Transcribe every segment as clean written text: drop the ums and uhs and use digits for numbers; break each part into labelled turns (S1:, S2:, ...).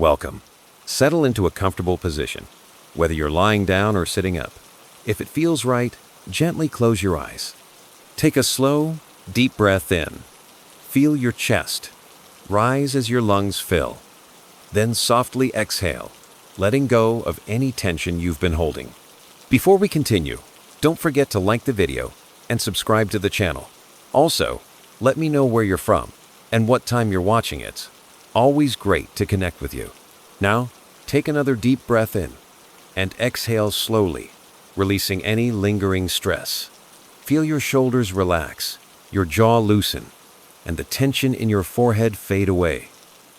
S1: Welcome. Settle into a comfortable position, whether you're lying down or sitting up. If it feels right, gently close your eyes. Take a slow, deep breath in. Feel your chest rise as your lungs fill. Then softly exhale, letting go of any tension you've been holding. Before we continue, don't forget to like the video and subscribe to the channel. Also, let me know where you're from and what time you're watching it. Always great to connect with you. Now, take another deep breath in and exhale slowly, releasing any lingering stress. Feel your shoulders relax, your jaw loosen, and the tension in your forehead fade away.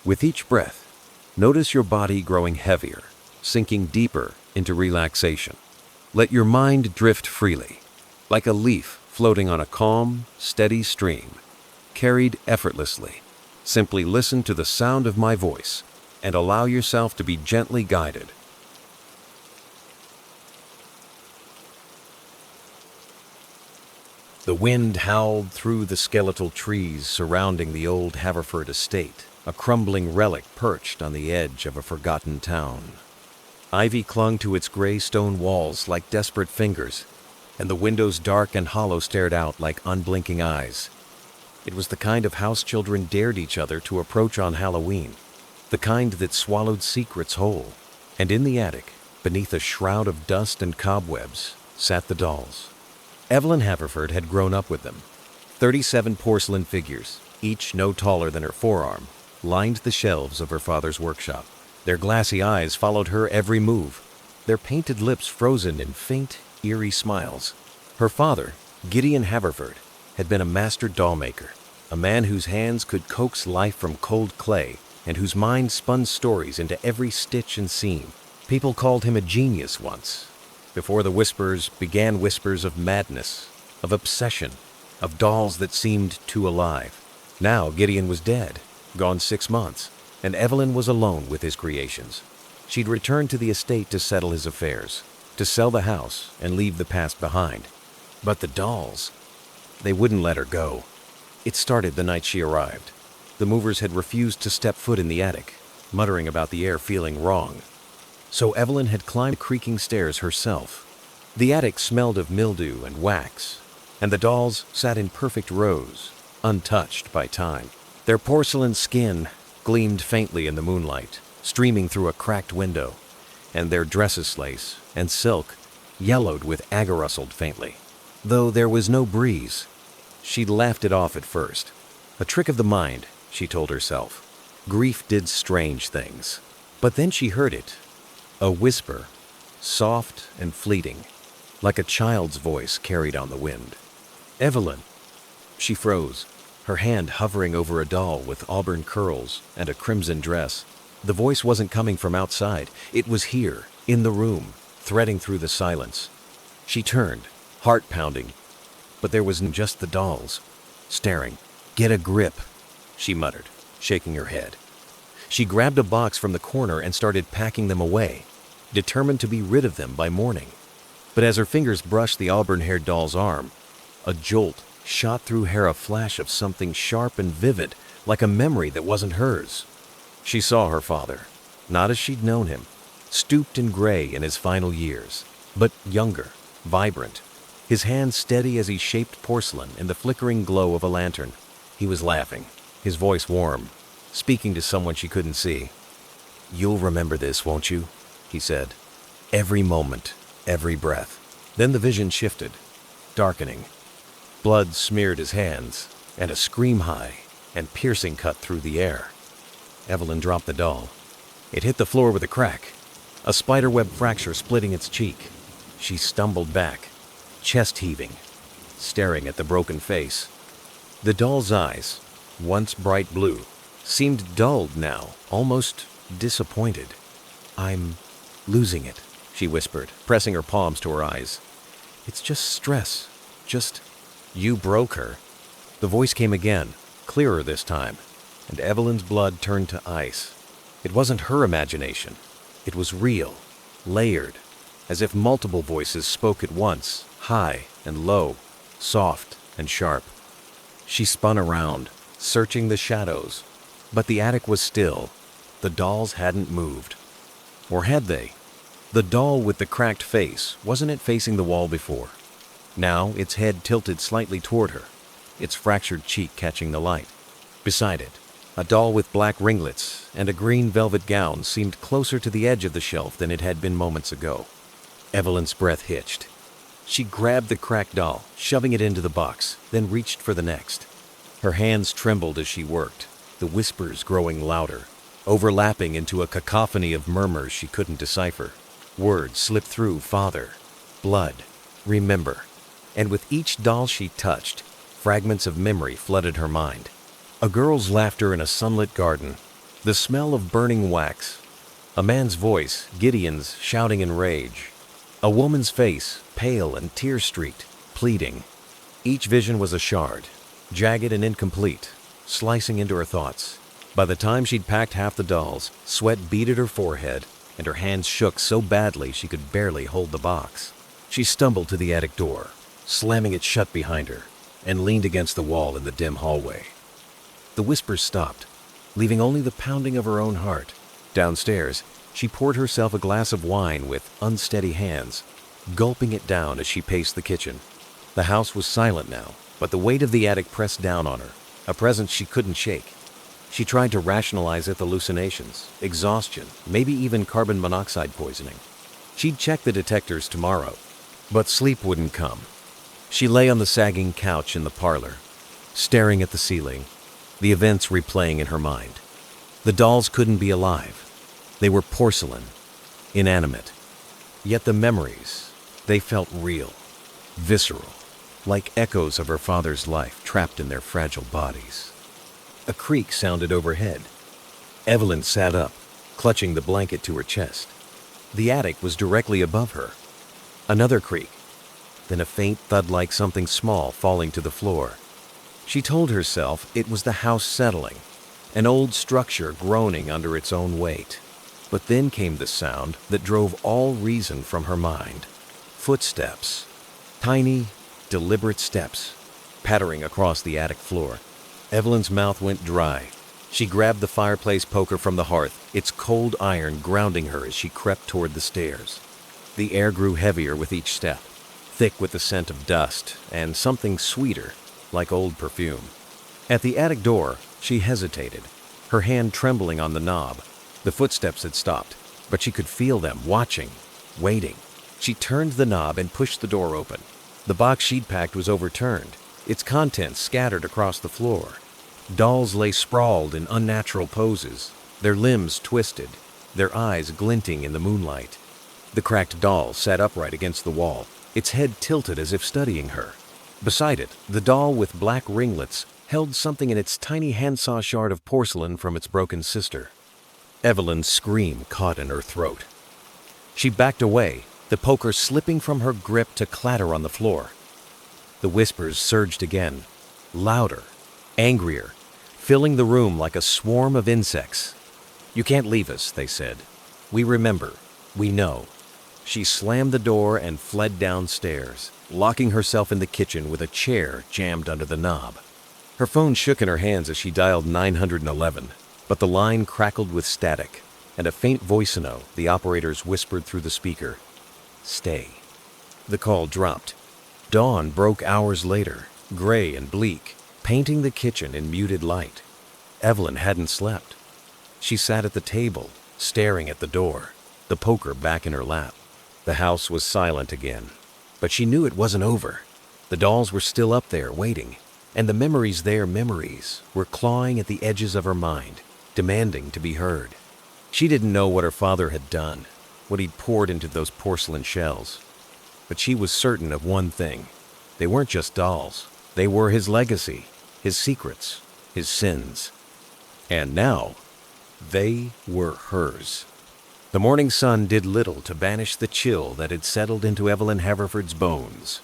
S1: With each breath, notice your body growing heavier, sinking deeper into relaxation. Let your mind drift freely, like a leaf floating on a calm, steady stream, carried effortlessly. Simply listen to the sound of my voice and allow yourself to be gently guided. The wind howled through the skeletal trees surrounding the old Haverford estate, a crumbling relic perched on the edge of a forgotten town. Ivy clung to its gray stone walls like desperate fingers, and the windows dark and hollow stared out like unblinking eyes. It was the kind of house children dared each other to approach on Halloween, the kind that swallowed secrets whole. And in the attic, beneath a shroud of dust and cobwebs, sat the dolls. Evelyn Haverford had grown up with them. 37 porcelain figures, each no taller than her forearm, lined the shelves of her father's workshop. Their glassy eyes followed her every move, their painted lips frozen in faint, eerie smiles. Her father, Gideon Haverford, had been a master doll maker, a man whose hands could coax life from cold clay and whose mind spun stories into every stitch and seam. People called him a genius once, before the whispers began whispers of madness, of obsession, of dolls that seemed too alive. Now Gideon was dead, gone 6 months, and Evelyn was alone with his creations. She'd returned to the estate to settle his affairs, to sell the house and leave the past behind. But the dolls, they wouldn't let her go. It started the night she arrived. The movers had refused to step foot in the attic, muttering about the air feeling wrong. So Evelyn had climbed creaking stairs herself. The attic smelled of mildew and wax, and the dolls sat in perfect rows, untouched by time. Their porcelain skin gleamed faintly in the moonlight, streaming through a cracked window, and their dresses lace and silk yellowed with agar rustled faintly. Though there was no breeze, she'd laughed it off at first. A trick of the mind, she told herself. Grief did strange things. But then she heard it. A whisper, soft and fleeting, like a child's voice carried on the wind. Evelyn. She froze, her hand hovering over a doll with auburn curls and a crimson dress. The voice wasn't coming from outside. It was here, in the room, threading through the silence. She turned, heart pounding, but there was just the dolls, staring. "Get a grip," she muttered, shaking her head. She grabbed a box from the corner and started packing them away, determined to be rid of them by morning. But as her fingers brushed the auburn-haired doll's arm, a jolt shot through her, a flash of something sharp and vivid, like a memory that wasn't hers. She saw her father, not as she'd known him, stooped and gray in his final years, but younger, vibrant, his hands steady as he shaped porcelain in the flickering glow of a lantern. He was laughing, his voice warm, speaking to someone she couldn't see. "You'll remember this, won't you?" he said. "Every moment, every breath." Then the vision shifted, darkening. Blood smeared his hands, and a scream high and piercing cut through the air. Evelyn dropped the doll. It hit the floor with a crack, a spiderweb fracture splitting its cheek. She stumbled back, chest heaving, staring at the broken face. The doll's eyes, once bright blue, seemed dulled now, almost disappointed. "I'm losing it," she whispered, pressing her palms to her eyes. "It's just stress, just—" "You broke her." The voice came again, clearer this time, and Evelyn's blood turned to ice. It wasn't her imagination. It was real, layered, as if multiple voices spoke at once, high and low, soft and sharp. She spun around, searching the shadows, but the attic was still, the dolls hadn't moved. Or had they? The doll with the cracked face, wasn't it facing the wall before? Now, its head tilted slightly toward her, its fractured cheek catching the light. Beside it, a doll with black ringlets and a green velvet gown seemed closer to the edge of the shelf than it had been moments ago. Evelyn's breath hitched. She grabbed the cracked doll, shoving it into the box, then reached for the next. Her hands trembled as she worked, the whispers growing louder, overlapping into a cacophony of murmurs she couldn't decipher. Words slipped through father, blood, remember. And with each doll she touched, fragments of memory flooded her mind. A girl's laughter in a sunlit garden, the smell of burning wax, a man's voice, Gideon's, shouting in rage, a woman's face, pale and tear-streaked, pleading. Each vision was a shard, jagged and incomplete, slicing into her thoughts. By the time she'd packed half the dolls, sweat beaded her forehead, and her hands shook so badly she could barely hold the box. She stumbled to the attic door, slamming it shut behind her, and leaned against the wall in the dim hallway. The whispers stopped, leaving only the pounding of her own heart. Downstairs, she poured herself a glass of wine with unsteady hands, gulping it down as she paced the kitchen. The house was silent now, but the weight of the attic pressed down on her, a presence she couldn't shake. She tried to rationalize its hallucinations, exhaustion, maybe even carbon monoxide poisoning. She'd check the detectors tomorrow, but sleep wouldn't come. She lay on the sagging couch in the parlor, staring at the ceiling, the events replaying in her mind. The dolls couldn't be alive. They were porcelain, inanimate. Yet the memories, they felt real, visceral, like echoes of her father's life trapped in their fragile bodies. A creak sounded overhead. Evelyn sat up, clutching the blanket to her chest. The attic was directly above her. Another creak, then a faint thud like something small falling to the floor. She told herself it was the house settling, an old structure groaning under its own weight. But then came the sound that drove all reason from her mind. Footsteps. Tiny, deliberate steps, pattering across the attic floor. Evelyn's mouth went dry. She grabbed the fireplace poker from the hearth, its cold iron grounding her as she crept toward the stairs. The air grew heavier with each step, thick with the scent of dust and something sweeter, like old perfume. At the attic door, she hesitated, her hand trembling on the knob. The footsteps had stopped, but she could feel them watching, waiting. She turned the knob and pushed the door open. The box she'd packed was overturned, its contents scattered across the floor. Dolls lay sprawled in unnatural poses, their limbs twisted, their eyes glinting in the moonlight. The cracked doll sat upright against the wall, its head tilted as if studying her. Beside it, the doll with black ringlets held something in its tiny handsaw shard of porcelain from its broken sister. Evelyn's scream caught in her throat. She backed away, the poker slipping from her grip to clatter on the floor. The whispers surged again, louder, angrier, filling the room like a swarm of insects. "You can't leave us," they said. "We remember. We know." She slammed the door and fled downstairs, locking herself in the kitchen with a chair jammed under the knob. Her phone shook in her hands as she dialed 911, but the line crackled with static, and a faint voice-note the operators whispered through the speaker. "Stay." The call dropped. Dawn broke hours later, gray and bleak, painting the kitchen in muted light. Evelyn hadn't slept. She sat at the table, staring at the door, the poker back in her lap. The house was silent again, but she knew it wasn't over. The dolls were still up there, waiting, and the memories were clawing at the edges of her mind, demanding to be heard. She didn't know what her father had done, what he'd poured into those porcelain shells. But she was certain of one thing. They weren't just dolls. They were his legacy, his secrets, his sins. And now, they were hers. The morning sun did little to banish the chill that had settled into Evelyn Haverford's bones.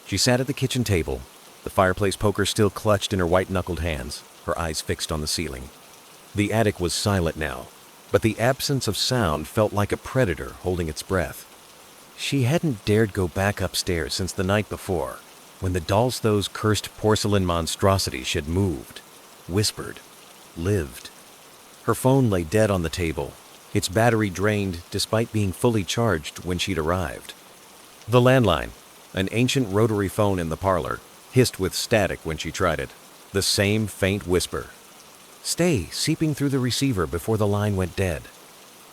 S1: She sat at the kitchen table, the fireplace poker still clutched in her white-knuckled hands, her eyes fixed on the ceiling. The attic was silent now, but the absence of sound felt like a predator holding its breath. She hadn't dared go back upstairs since the night before, when those cursed porcelain monstrosities had moved, whispered, lived. Her phone lay dead on the table, its battery drained despite being fully charged when she'd arrived. The landline, an ancient rotary phone in the parlor, hissed with static when she tried it. The same faint whisper. Stay seeping through the receiver before the line went dead.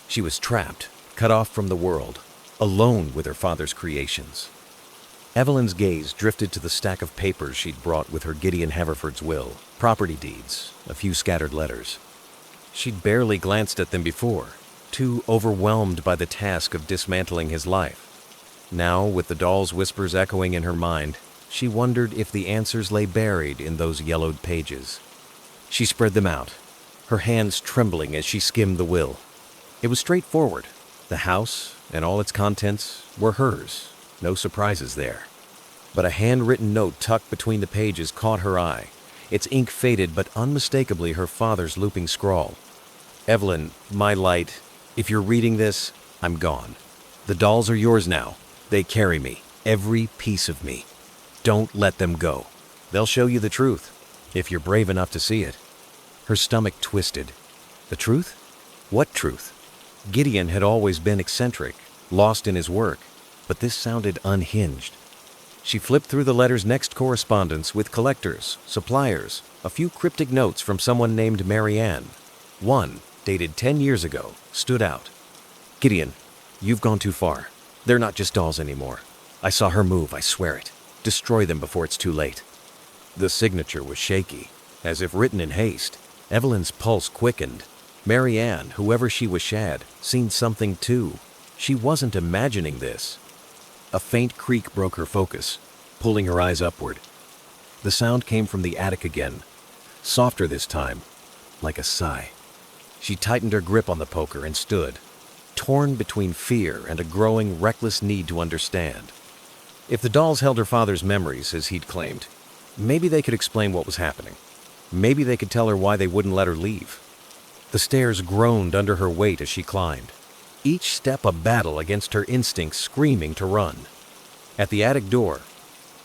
S1: She was trapped, cut off from the world, alone with her father's creations. Evelyn's gaze drifted to the stack of papers she'd brought with her Gideon Haverford's will, property deeds, a few scattered letters. She'd barely glanced at them before, too overwhelmed by the task of dismantling his life. Now, with the doll's whispers echoing in her mind, she wondered if the answers lay buried in those yellowed pages. She spread them out, her hands trembling as she skimmed the will. It was straightforward. The house and all its contents were hers, no surprises there. But a handwritten note tucked between the pages caught her eye, its ink faded but unmistakably her father's looping scrawl. Evelyn, my light, if you're reading this, I'm gone. The dolls are yours now. They carry me, every piece of me. Don't let them go. They'll show you the truth, if you're brave enough to see it. Her stomach twisted. The truth? What truth? Gideon had always been eccentric, lost in his work, but this sounded unhinged. She flipped through the letter's next correspondence with collectors, suppliers, a few cryptic notes from someone named Marianne. One, dated 10 years ago, stood out. Gideon, you've gone too far. They're not just dolls anymore. I saw her move, I swear it. Destroy them before it's too late. The signature was shaky, as if written in haste. Evelyn's pulse quickened. Marianne, whoever she was shad, seen something too. She wasn't imagining this. A faint creak broke her focus, pulling her eyes upward. The sound came from the attic again, softer this time, like a sigh. She tightened her grip on the poker and stood, torn between fear and a growing, reckless need to understand. If the dolls held her father's memories, as he'd claimed, maybe they could explain what was happening. Maybe they could tell her why they wouldn't let her leave. The stairs groaned under her weight as she climbed, each step a battle against her instincts screaming to run. At the attic door,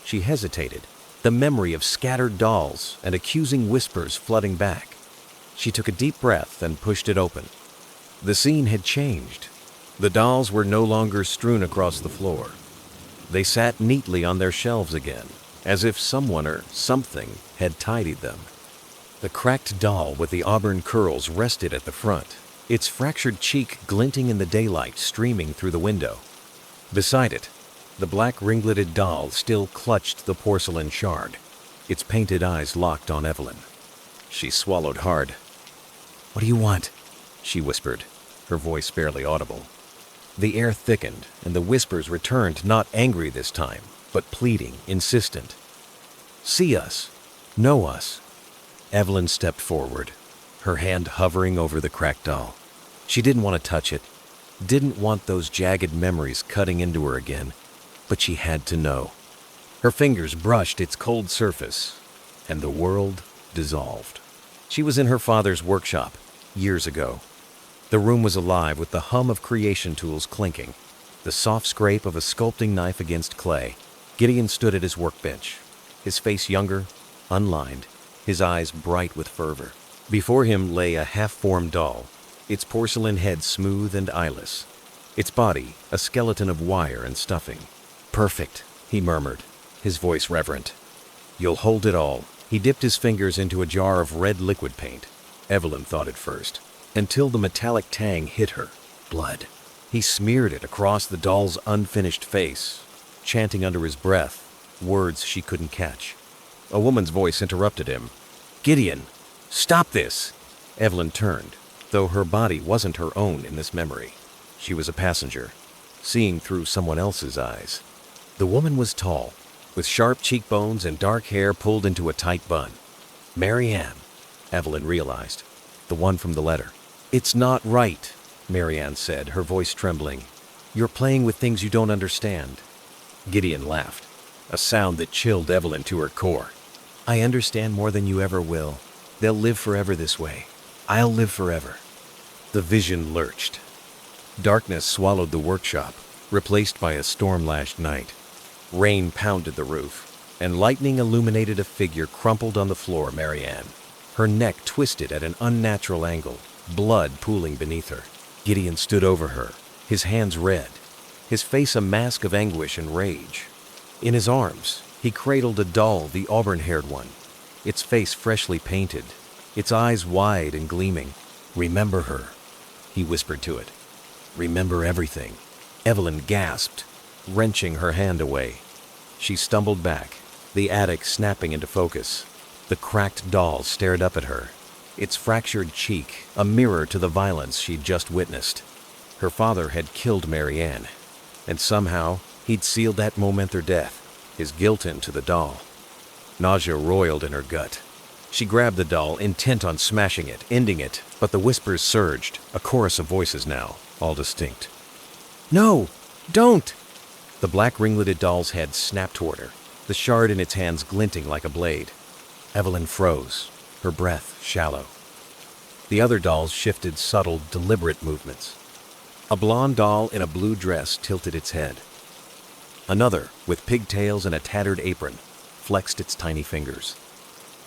S1: she hesitated, the memory of scattered dolls and accusing whispers flooding back. She took a deep breath and pushed it open. The scene had changed. The dolls were no longer strewn across the floor. They sat neatly on their shelves again, as if someone or something had tidied them. The cracked doll with the auburn curls rested at the front, its fractured cheek glinting in the daylight streaming through the window. Beside it, the black ringleted doll still clutched the porcelain shard, its painted eyes locked on Evelyn. She swallowed hard. "What do you want?" she whispered, her voice barely audible. The air thickened, and the whispers returned, not angry this time, but pleading, insistent. "See us. Know us." Evelyn stepped forward, her hand hovering over the cracked doll. She didn't want to touch it, didn't want those jagged memories cutting into her again, but she had to know. Her fingers brushed its cold surface, and the world dissolved. She was in her father's workshop, years ago. The room was alive with the hum of creation tools clinking, the soft scrape of a sculpting knife against clay. Gideon stood at his workbench, his face younger, unlined, his eyes bright with fervor. Before him lay a half-formed doll, its porcelain head smooth and eyeless, its body a skeleton of wire and stuffing. "Perfect," he murmured, his voice reverent. "You'll hold it all." He dipped his fingers into a jar of red liquid paint. Evelyn thought at first, until the metallic tang hit her. Blood. He smeared it across the doll's unfinished face, chanting under his breath, words she couldn't catch. A woman's voice interrupted him. "Gideon, stop this!" Evelyn turned, though her body wasn't her own in this memory. She was a passenger, seeing through someone else's eyes. The woman was tall, with sharp cheekbones and dark hair pulled into a tight bun. Marianne, Evelyn realized, the one from the letter. "It's not right," Marianne said, her voice trembling. "You're playing with things you don't understand." Gideon laughed, a sound that chilled Evelyn to her core. "I understand more than you ever will. They'll live forever this way. I'll live forever." The vision lurched. Darkness swallowed the workshop, replaced by a storm-lashed night. Rain pounded the roof, and lightning illuminated a figure crumpled on the floor. Marianne. Her neck twisted at an unnatural angle, blood pooling beneath her. Gideon stood over her, his hands red, his face a mask of anguish and rage. In his arms, he cradled a doll, the auburn-haired one, its face freshly painted, its eyes wide and gleaming. "Remember her," he whispered to it. "Remember everything." Evelyn gasped, wrenching her hand away. She stumbled back, the attic snapping into focus. The cracked doll stared up at her, its fractured cheek a mirror to the violence she'd just witnessed. Her father had killed Marianne, and somehow he'd sealed that moment their death, his guilt into the doll. Nausea roiled in her gut. She grabbed the doll, intent on smashing it, ending it, but the whispers surged, a chorus of voices now, all distinct. "No! Don't!" The black ringleted doll's head snapped toward her, the shard in its hands glinting like a blade. Evelyn froze, her breath shallow. The other dolls shifted subtle, deliberate movements. A blonde doll in a blue dress tilted its head. Another, with pigtails and a tattered apron, flexed its tiny fingers.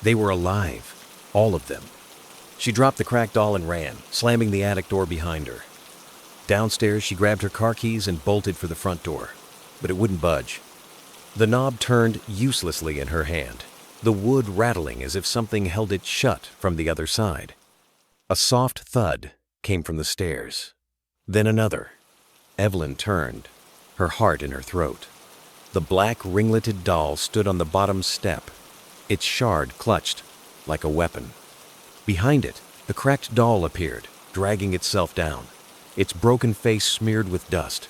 S1: They were alive, all of them. She dropped the cracked doll and ran, slamming the attic door behind her. Downstairs, she grabbed her car keys and bolted for the front door, but it wouldn't budge. The knob turned uselessly in her hand, the wood rattling as if something held it shut from the other side. A soft thud came from the stairs. Then another. Evelyn turned, her heart in her throat. The black ringleted doll stood on the bottom step, its shard clutched like a weapon. Behind it, the cracked doll appeared, dragging itself down, its broken face smeared with dust.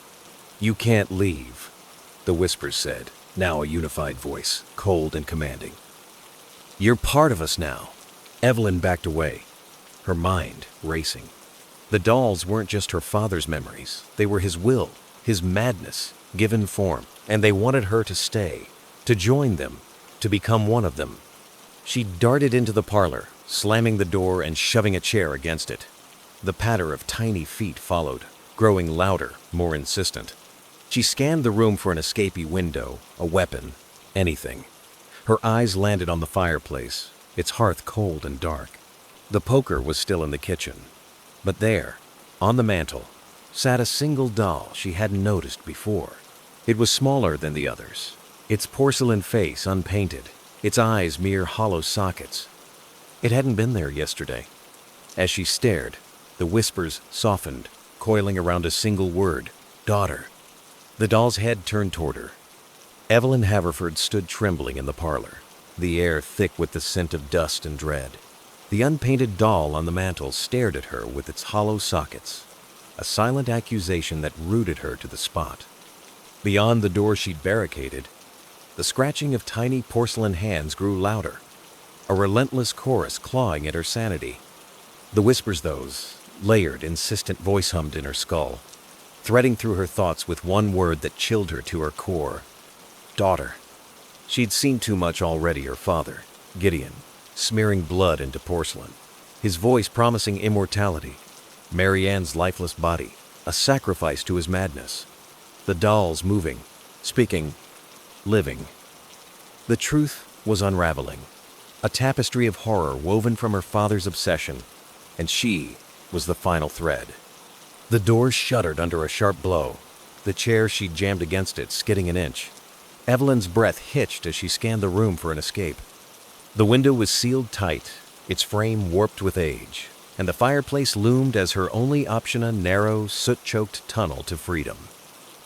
S1: "You can't leave," the whispers said, now a unified voice, cold and commanding. "You're part of us now." Evelyn backed away, her mind racing. The dolls weren't just her father's memories. They were his will, his madness, given form, and they wanted her to stay, to join them, to become one of them. She darted into the parlor, slamming the door and shoving a chair against it. The patter of tiny feet followed, growing louder, more insistent. She scanned the room for an escapee window, a weapon, anything. Her eyes landed on the fireplace, its hearth cold and dark. The poker was still in the kitchen, but there, on the mantel, sat a single doll she hadn't noticed before. It was smaller than the others, its porcelain face unpainted, its eyes mere hollow sockets. It hadn't been there yesterday. As she stared, the whispers softened, coiling around a single word, "Daughter." The doll's head turned toward her. Evelyn Haverford stood trembling in the parlor, the air thick with the scent of dust and dread. The unpainted doll on the mantel stared at her with its hollow sockets, a silent accusation that rooted her to the spot. Beyond the door she'd barricaded, the scratching of tiny porcelain hands grew louder, a relentless chorus clawing at her sanity. The whispers, those layered, insistent voice hummed in her skull, threading through her thoughts with one word that chilled her to her core. Daughter. She'd seen too much already. Her father, Gideon, smearing blood into porcelain, his voice promising immortality, Marianne's lifeless body, a sacrifice to his madness. The dolls moving, speaking, living. The truth was unraveling, a tapestry of horror woven from her father's obsession, and she was the final thread. The door shuddered under a sharp blow, the chair she jammed against it skidding an inch. Evelyn's breath hitched as she scanned the room for an escape. The window was sealed tight, its frame warped with age, and the fireplace loomed as her only option, a narrow, soot-choked tunnel to freedom.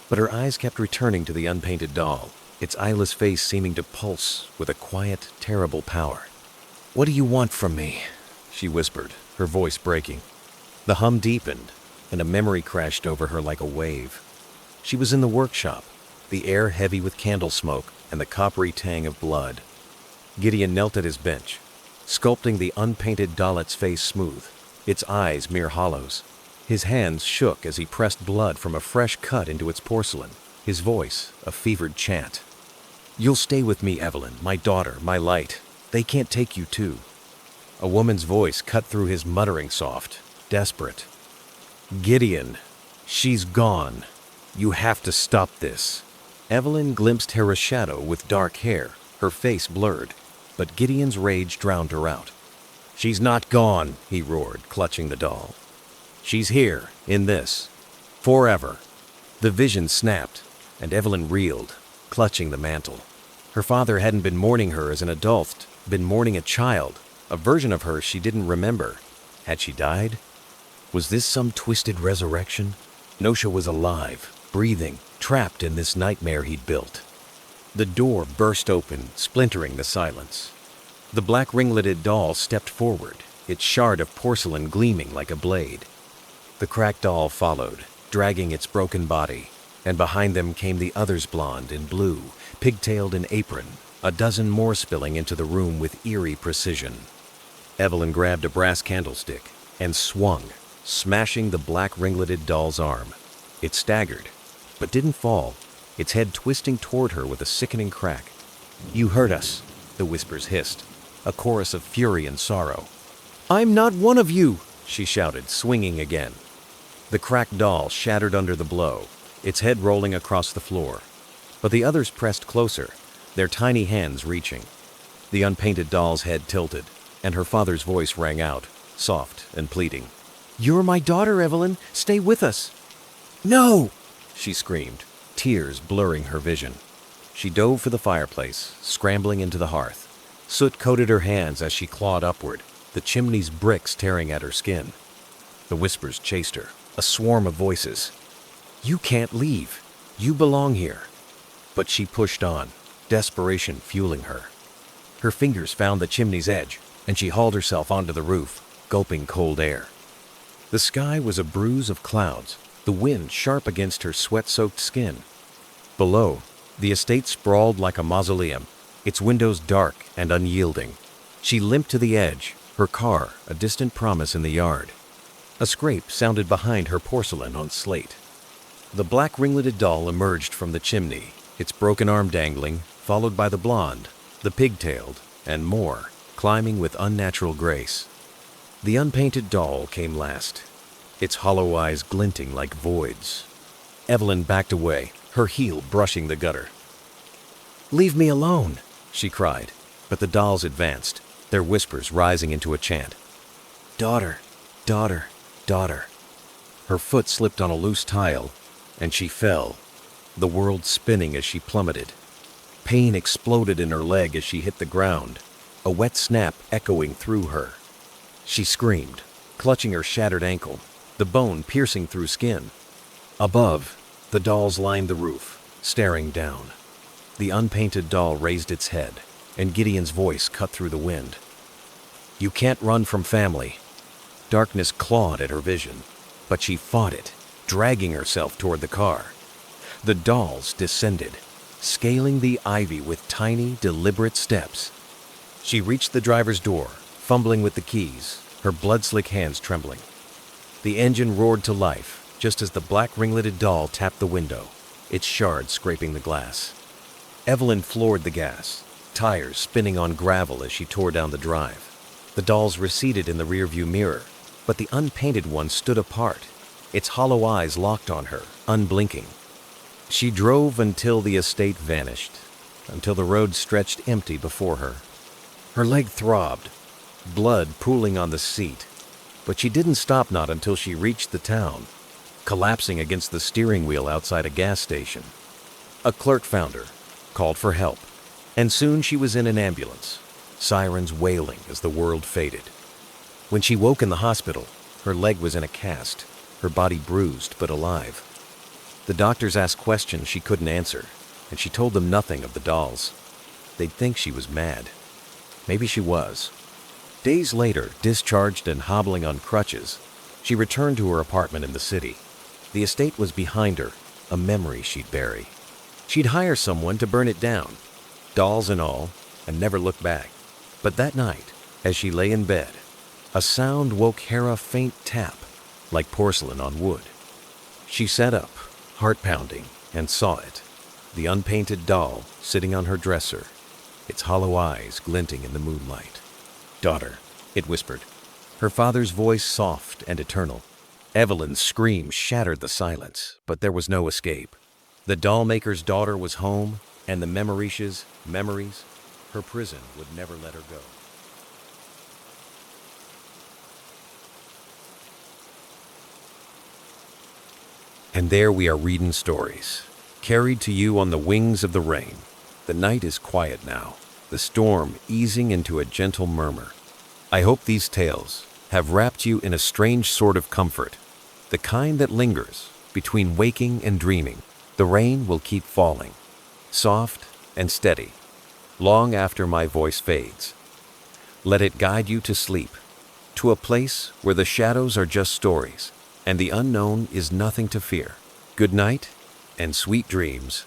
S1: But her eyes kept returning to the unpainted doll, its eyeless face seeming to pulse with a quiet, terrible power. "What do you want from me?" she whispered, her voice breaking. The hum deepened, and a memory crashed over her like a wave. She was in the workshop, the air heavy with candle smoke and the coppery tang of blood. Gideon knelt at his bench, sculpting the unpainted dollet's face smooth, its eyes mere hollows. His hands shook as he pressed blood from a fresh cut into its porcelain, his voice a fevered chant. "You'll stay with me, Evelyn, my daughter, my light. They can't take you too." A woman's voice cut through his muttering soft, desperate. "Gideon, she's gone. You have to stop this." Evelyn glimpsed Hera's shadow with dark hair, her face blurred, but Gideon's rage drowned her out. "She's not gone," he roared, clutching the doll. "She's here, in this. Forever." The vision snapped, and Evelyn reeled, clutching the mantle. Her father hadn't been mourning her as an adult, been mourning a child, a version of her she didn't remember. Had she died? Was this some twisted resurrection? Nosha was alive, breathing, trapped in this nightmare he'd built. The door burst open, splintering the silence. The black ringleted doll stepped forward, its shard of porcelain gleaming like a blade. The cracked doll followed, dragging its broken body, and behind them came the others, blonde in blue, pigtailed in apron, a dozen more spilling into the room with eerie precision. Evelyn grabbed a brass candlestick and swung, smashing the black ringleted doll's arm. It staggered, but didn't fall, its head twisting toward her with a sickening crack. "You hurt us," the whispers hissed, a chorus of fury and sorrow. "I'm not one of you," she shouted, swinging again. The cracked doll shattered under the blow, its head rolling across the floor. But the others pressed closer, their tiny hands reaching. The unpainted doll's head tilted, and her father's voice rang out, soft and pleading. "You're my daughter, Evelyn. Stay with us." "No!" she screamed, tears blurring her vision. She dove for the fireplace, scrambling into the hearth. Soot coated her hands as she clawed upward, the chimney's bricks tearing at her skin. The whispers chased her, a swarm of voices. "You can't leave. You belong here." But she pushed on, desperation fueling her. Her fingers found the chimney's edge, and she hauled herself onto the roof, gulping cold air. The sky was a bruise of clouds, the wind sharp against her sweat-soaked skin. Below, the estate sprawled like a mausoleum, its windows dark and unyielding. She limped to the edge, her car a distant promise in the yard. A scrape sounded behind her porcelain on slate. The black ringleted doll emerged from the chimney, its broken arm dangling, followed by the blonde, the pigtailed, and more, climbing with unnatural grace. The unpainted doll came last, its hollow eyes glinting like voids. Evelyn backed away, her heel brushing the gutter. "Leave me alone," she cried, but the dolls advanced, their whispers rising into a chant. "Daughter, daughter, daughter." Her foot slipped on a loose tile, and she fell, the world spinning as she plummeted. Pain exploded in her leg as she hit the ground, a wet snap echoing through her. She screamed, clutching her shattered ankle, the bone piercing through skin. Above, the dolls lined the roof, staring down. The unpainted doll raised its head, and Gideon's voice cut through the wind. "You can't run from family." Darkness clawed at her vision, but she fought it, dragging herself toward the car. The dolls descended, scaling the ivy with tiny, deliberate steps. She reached the driver's door, fumbling with the keys, her blood-slick hands trembling. The engine roared to life, just as the black ringleted doll tapped the window, its shards scraping the glass. Evelyn floored the gas, tires spinning on gravel as she tore down the drive. The dolls receded in the rearview mirror, but the unpainted one stood apart, its hollow eyes locked on her, unblinking. She drove until the estate vanished, until the road stretched empty before her. Her leg throbbed, blood pooling on the seat, but she didn't stop not until she reached the town, collapsing against the steering wheel outside a gas station. A clerk found her, called for help, and soon she was in an ambulance, sirens wailing as the world faded. When she woke in the hospital, her leg was in a cast, her body bruised but alive. The doctors asked questions she couldn't answer, and she told them nothing of the dolls. They'd think she was mad. Maybe she was. Days later, discharged and hobbling on crutches, she returned to her apartment in the city. The estate was behind her, a memory she'd bury. She'd hire someone to burn it down, dolls and all, and never look back. But that night, as she lay in bed, a sound woke Hera's faint tap, like porcelain on wood. She sat up, heart pounding, and saw it, the unpainted doll sitting on her dresser, its hollow eyes glinting in the moonlight. "Daughter," it whispered, her father's voice soft and eternal. Evelyn's scream shattered the silence, but there was no escape. The doll-maker's daughter was home, and the memories, her prison would never let her go. And there we are reading stories, carried to you on the wings of the rain. The night is quiet now, the storm easing into a gentle murmur. I hope these tales have wrapped you in a strange sort of comfort, the kind that lingers between waking and dreaming. The rain will keep falling, soft and steady, long after my voice fades. Let it guide you to sleep, to a place where the shadows are just stories, and the unknown is nothing to fear. Good night, and sweet dreams.